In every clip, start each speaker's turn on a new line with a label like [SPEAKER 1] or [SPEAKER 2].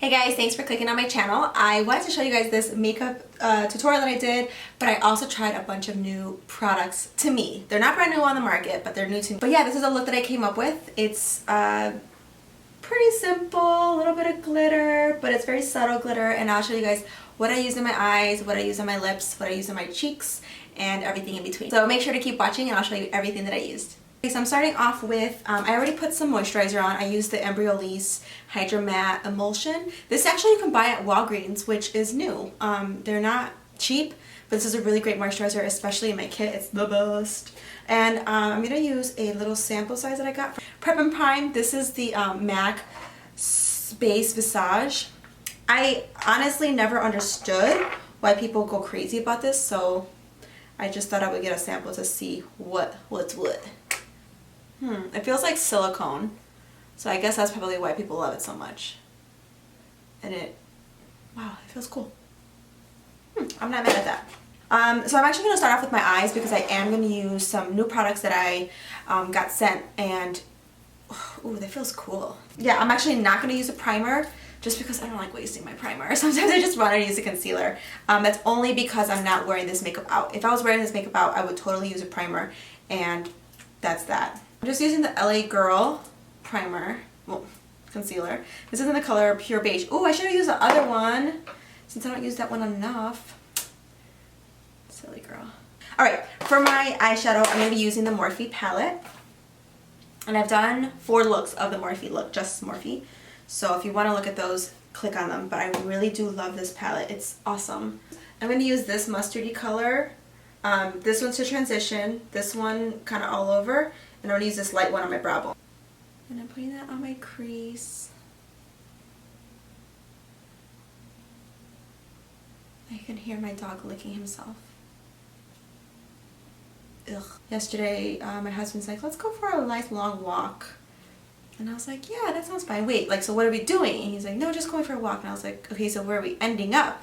[SPEAKER 1] Hey guys, thanks for clicking on my channel. I wanted to show you guys this makeup tutorial that I did, but I also tried a bunch of new products to me. They're not brand new on the market, but they're new to me. But yeah, this is a look that I came up with. It's pretty simple, a little bit of glitter, but it's very subtle glitter, and I'll show you guys what I use in my eyes, what I use on my lips, what I use on my cheeks, and everything in between. So make sure to keep watching and I'll show you everything that I used. Okay, so I'm starting off with, I already put some moisturizer on. I used the Embyolisse Hydra Matte Emulsion. This actually you can buy at Walgreens, which is new. They're not cheap, but this is a really great moisturizer, especially in my kit. It's the best. And I'm going to use a little sample size that I got from Prep and Prime. This is the MAC Base Visage. I honestly never understood why people go crazy about this, so I just thought I would get a sample to see what's what. It feels like silicone, so I guess that's probably why people love it so much. And wow, it feels cool. I'm not mad at that. So I'm actually going to start off with my eyes because I am going to use some new products that I got sent, and ooh, that feels cool. Yeah, I'm actually not going to use a primer just because I don't like wasting my primer. Sometimes I just want to use a concealer. That's only because I'm not wearing this makeup out. If I was wearing this makeup out, I would totally use a primer, and that's that. I'm just using the LA Girl primer, well, concealer. This is in the color Pure Beige. Oh, I should have used the other one since I don't use that one enough. Silly girl. Alright, for my eyeshadow, I'm going to be using the Morphe palette. And I've done 4 looks of the Morphe look, just Morphe. So if you want to look at those, click on them. But I really do love this palette. It's awesome. I'm going to use this mustardy color. This one's to transition. This one kind of all over. And I'm going to use this light one on my brow bone. And I'm putting that on my crease. I can hear my dog licking himself. Ugh. Yesterday, my husband's like, let's go for a nice long walk. And I was like, yeah, that sounds fine. Wait, like, so what are we doing? And he's like, no, just going for a walk. And I was like, okay, so where are we ending up?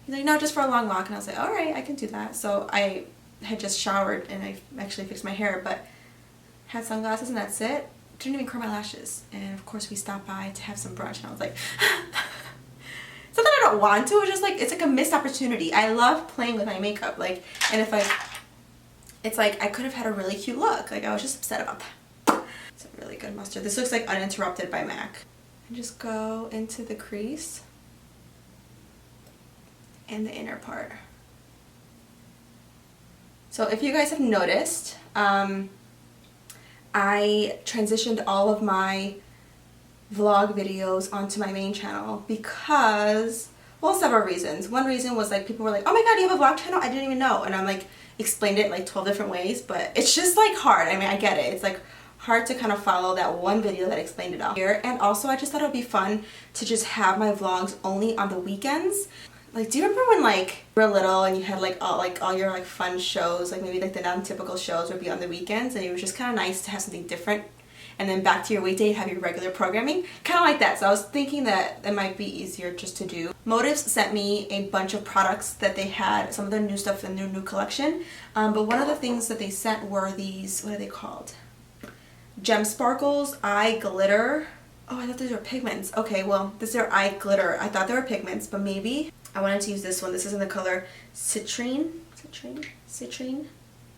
[SPEAKER 1] He's like, no, just for a long walk. And I was like, all right, I can do that. So I had just showered and I actually fixed my hair, but had sunglasses and that's it. Didn't even curl my lashes. And of course we stopped by to have some brunch and I was like, it's not that I don't want to, it's just like, it's like a missed opportunity. I love playing with my makeup, like, and if it's like I could have had a really cute look. Like I was just upset about that. It's a really good mustard. This looks like Uninterrupted by MAC. And just go into the crease and the inner part. So if you guys have noticed, I transitioned all of my vlog videos onto my main channel because, well, several reasons. One reason was like people were like, oh my god, you have a vlog channel? I didn't even know. And I'm like, explained it like 12 different ways, but it's just like hard. I mean, I get it. It's like hard to kind of follow that one video that explained it all here. And also I just thought it would be fun to just have my vlogs only on the weekends. Like, do you remember when like you were little and you had like all your like fun shows, like maybe like the non-typical shows would be on the weekends, and it was just kind of nice to have something different, and then back to your weekday have your regular programming, kind of like that. So I was thinking that it might be easier just to do. Motives sent me a bunch of products that they had, some of the new stuff in their new collection, but one of the things that they sent were these, what are they called? Gem Sparkles Eye Glitter. Oh, I thought these were pigments. Okay, well, this is their eye glitter. I thought they were pigments, but maybe. I wanted to use this one. This is in the color Citrine. Citrine?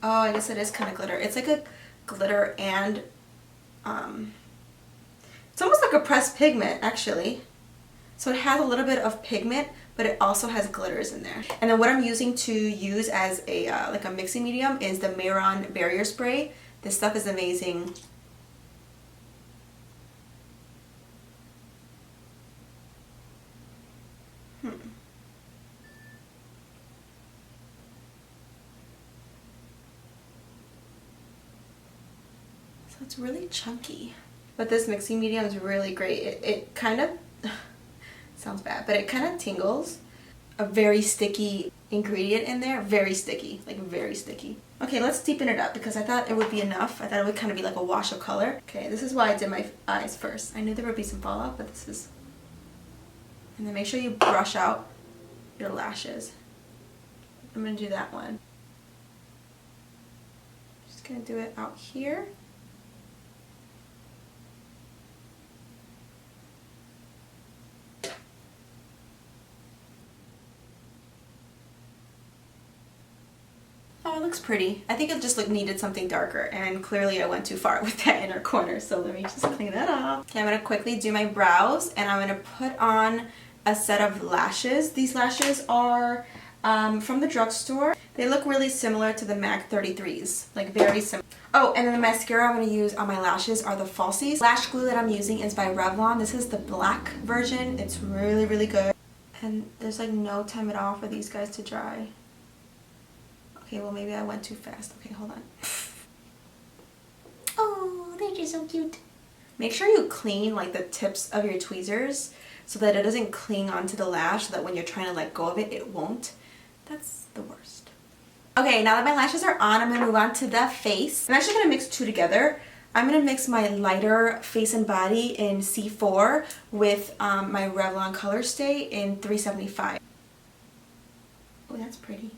[SPEAKER 1] Oh, I guess it is kind of glitter. It's like a glitter and, it's almost like a pressed pigment, actually. So it has a little bit of pigment, but it also has glitters in there. And then what I'm using to use as a, like a mixing medium is the Mayron Barrier Spray. This stuff is amazing. So it's really chunky. But this mixing medium is really great. It kind of, sounds bad, but it kind of tingles. A very sticky ingredient in there. Very sticky, like very sticky. Okay, let's deepen it up because I thought it would be enough. I thought it would kind of be like a wash of color. Okay, this is why I did my eyes first. I knew there would be some fallout, but this is... And then make sure you brush out your lashes. I'm going to do that one. Just going to do it out here. Oh, it looks pretty. I think it just needed something darker, and clearly I went too far with that inner corner, so let me just clean that up. Okay, I'm going to quickly do my brows, and I'm going to put on a set of lashes. These lashes are from the drugstore. They look really similar to the MAC 33s, like very similar. Oh, and then the mascara I'm going to use on my lashes are the falsies. Lash glue that I'm using is by Revlon. This is the black version. It's really, really good. And there's like no time at all for these guys to dry. Okay, well maybe I went too fast. Okay, hold on. Oh, they're just so cute. Make sure you clean like the tips of your tweezers so that it doesn't cling onto the lash, so that when you're trying to let go of it, it won't. That's the worst. Okay, now that my lashes are on, I'm going to move on to the face. I'm actually going to mix two together. I'm going to mix my lighter face and body in C4 with my Revlon Colorstay in 375. Oh, that's pretty.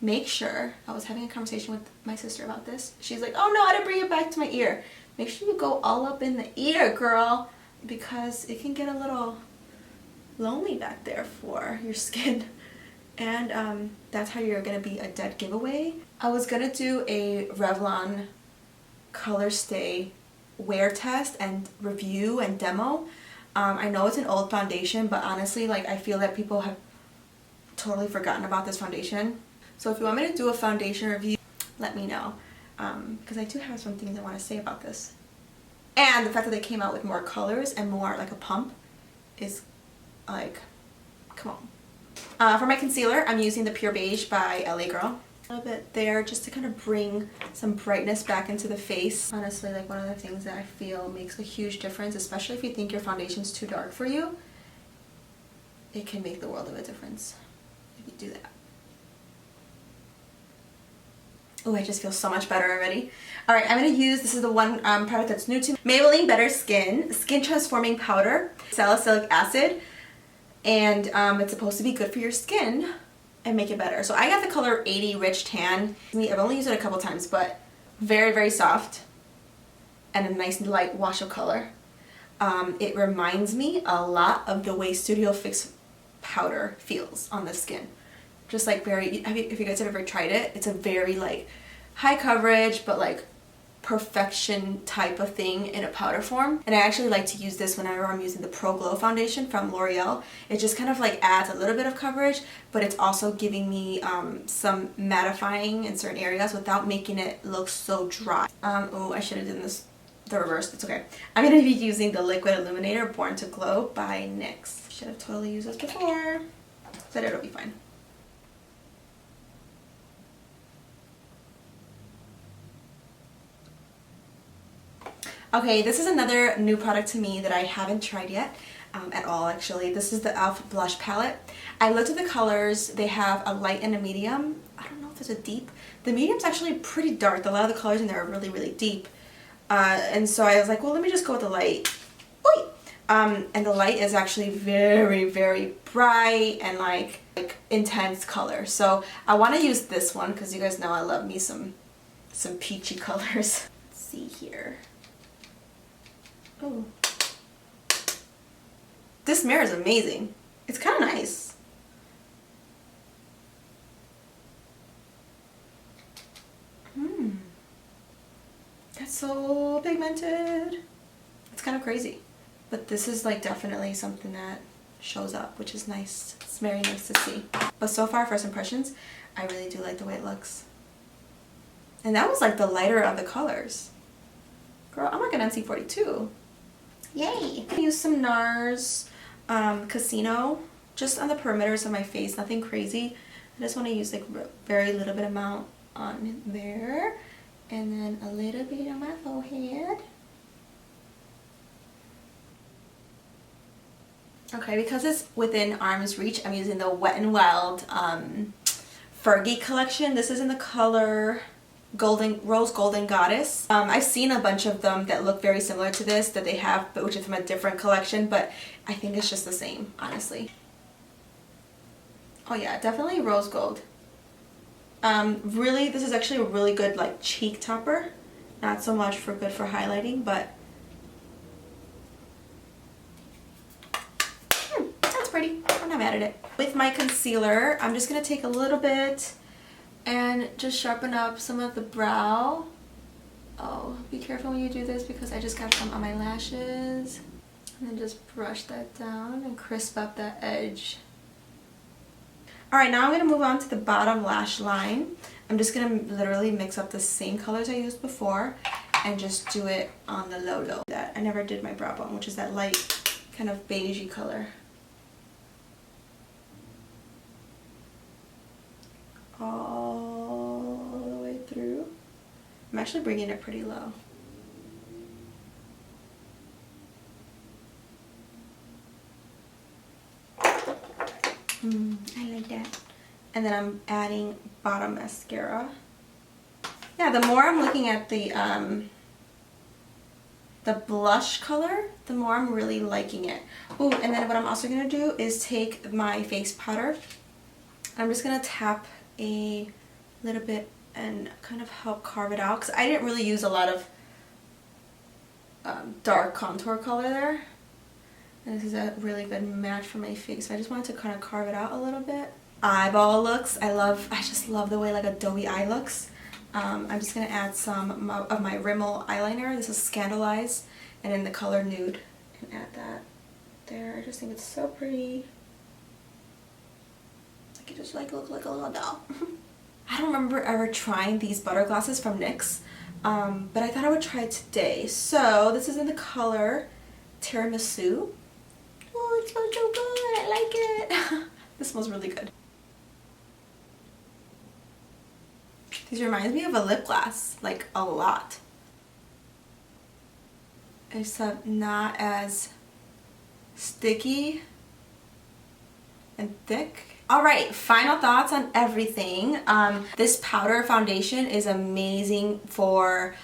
[SPEAKER 1] Make sure, I was having a conversation with my sister about this. She's like, oh no, I didn't bring it back to my ear. Make sure you go all up in the ear, girl, because it can get a little lonely back there for your skin. And that's how you're going to be a dead giveaway. I was going to do a Revlon Colorstay wear test and review and demo. I know it's an old foundation, but honestly, like, I feel that people have totally forgotten about this foundation. So if you want me to do a foundation review, let me know, because I do have some things I want to say about this. And the fact that they came out with more colors and more like a pump is like, come on. For my concealer, I'm using the Pure Beige by LA Girl. A little bit there just to kind of bring some brightness back into the face. Honestly, like, one of the things that I feel makes a huge difference, especially if you think your foundation's too dark for you, it can make the world of a difference if you do that. Oh, I just feel so much better already. Alright, I'm going to use, this is the one product that's new to me, Maybelline Better Skin Skin Transforming Powder, salicylic acid, and it's supposed to be good for your skin and make it better. So I got the color 80 Rich Tan. I've only used it a couple times, but very, very soft and a nice light wash of color. It reminds me a lot of the way Studio Fix powder feels on the skin. Just like very, if you guys have ever tried it, it's a very like high coverage but like perfection type of thing in a powder form. And I actually like to use this whenever I'm using the Pro Glow foundation from L'Oreal. It just kind of like adds a little bit of coverage, but it's also giving me some mattifying in certain areas without making it look so dry. Oh, I should have done this the reverse. It's okay. I'm going to be using the Liquid Illuminator Born to Glow by NYX. Should have totally used this before, but it'll be fine. Okay, this is another new product to me that I haven't tried yet at all, actually. This is the e.l.f. blush palette. I looked at the colors. They have a light and a medium. I don't know if there's a deep. The medium's actually pretty dark. A lot of the colors in there are really, really deep. And so I was like, well, let me just go with the light. Oy! And the light is actually very, very bright and like intense color. So I want to use this one because you guys know I love me some peachy colors. Let's see here. Oh, this mirror is amazing. It's kind of nice. That's so pigmented. It's kind of crazy. But this is like definitely something that shows up, which is nice. It's very nice to see. But so far, first impressions, I really do like the way it looks. And that was like the lighter of the colors. Girl, I'm like an NC42. Yay! I use some NARS Casino just on the perimeters of my face, nothing crazy. I just want to use like very little bit amount on there, and then a little bit on my forehead. Okay, because it's within arm's reach, I'm using the Wet n Wild Fergie collection. This is in the color Rose Golden Goddess. I've seen a bunch of them that look very similar to this that they have, but which is from a different collection, but I think it's just the same, honestly. Oh yeah, definitely rose gold. Really, this is actually a really good like cheek topper. Not so much good for highlighting, but that's pretty. I'm not mad at it. With my concealer, I'm just gonna take a little bit and just sharpen up some of the brow. Oh, be careful when you do this because I just got some on my lashes. And then just brush that down and crisp up that edge. Alright, now I'm going to move on to the bottom lash line. I'm just going to literally mix up the same colors I used before and just do it on the low. That I never did my brow bone, which is that light kind of beigey color. All the way through. I'm actually bringing it pretty low. I like that. And then I'm adding bottom mascara. Yeah, the more I'm looking at the blush color, the more I'm really liking it. Ooh, and then what I'm also going to do is take my face powder. I'm just going to tap a little bit and kind of help carve it out because I didn't really use a lot of dark contour color there. And this is a really good match for my face. So I just wanted to kind of carve it out a little bit. Eyeball looks. I just love the way like a doughy eye looks. I'm just going to add some of my Rimmel eyeliner. This is Scandalized and in the color Nude. And add that there. I just think it's so pretty. I could just like look like a little doll. I don't remember ever trying these butter glosses from NYX. But I thought I would try it today. So this is in the color Tiramisu. Oh, it smells so good. I like it. This smells really good. This reminds me of a lip gloss, like a lot. Except not as sticky and thick. Alright, final thoughts on everything. This powder foundation is amazing for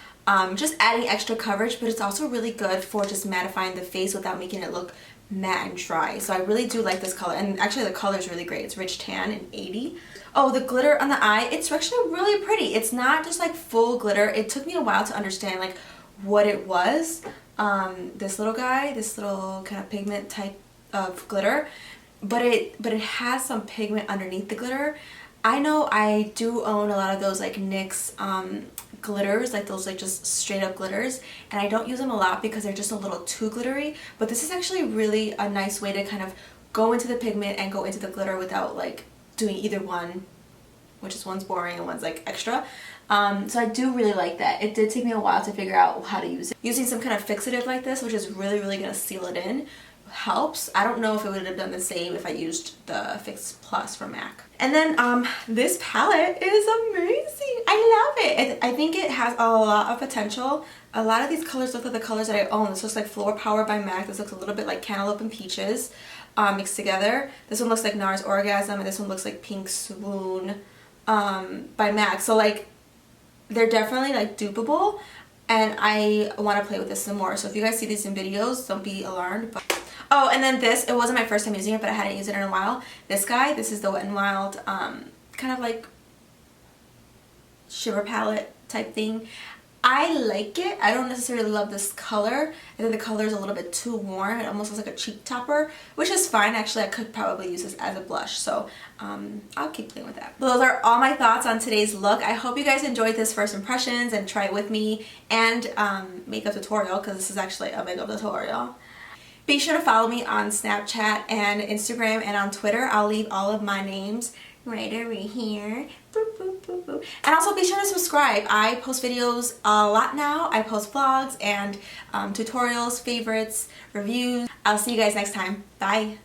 [SPEAKER 1] just adding extra coverage, but it's also really good for just mattifying the face without making it look matte and dry. So I really do like this color, and actually the color is really great. It's Rich Tan in 80. Oh, the glitter on the eye, it's actually really pretty. It's not just like full glitter. It took me a while to understand like what it was. This little guy, this little kind of pigment type of glitter, but it has some pigment underneath the glitter. I know I do own a lot of those like NYX glitters, like those like just straight up glitters, and I don't use them a lot because they're just a little too glittery, but this is actually really a nice way to kind of go into the pigment and go into the glitter without like doing either one, which is one's boring and one's like extra. So I do really like that. It did take me a while to figure out how to use it. Using some kind of fixative like this, which is really going to seal it in, helps. I don't know if it would have done the same if I used the Fix Plus from MAC. And then this palette is amazing. I love it. I think it has a lot of potential. A lot of these colors look like the colors that I own. This looks like Floor Power by MAC. This looks a little bit like Cantaloupe and Peaches mixed together. This one looks like NARS Orgasm, and this one looks like Pink Swoon by MAC. So like they're definitely like dupeable, and I want to play with this some more. So if you guys see these in videos, don't be alarmed. But oh, and then this, it wasn't my first time using it, but I hadn't used it in a while. This guy, this is the Wet n Wild kind of like shiver palette type thing. I like it. I don't necessarily love this color. I think the color is a little bit too warm. It almost looks like a cheek topper, which is fine. Actually, I could probably use this as a blush, so I'll keep playing with that. But those are all my thoughts on today's look. I hope you guys enjoyed this first impressions and try it with me and makeup tutorial, because this is actually a makeup tutorial. Be sure to follow me on Snapchat and Instagram and on Twitter. I'll leave all of my names right over here. Boop, boop, boop, boop. And also be sure to subscribe. I post videos a lot now. I post vlogs and tutorials, favorites, reviews. I'll see you guys next time. Bye.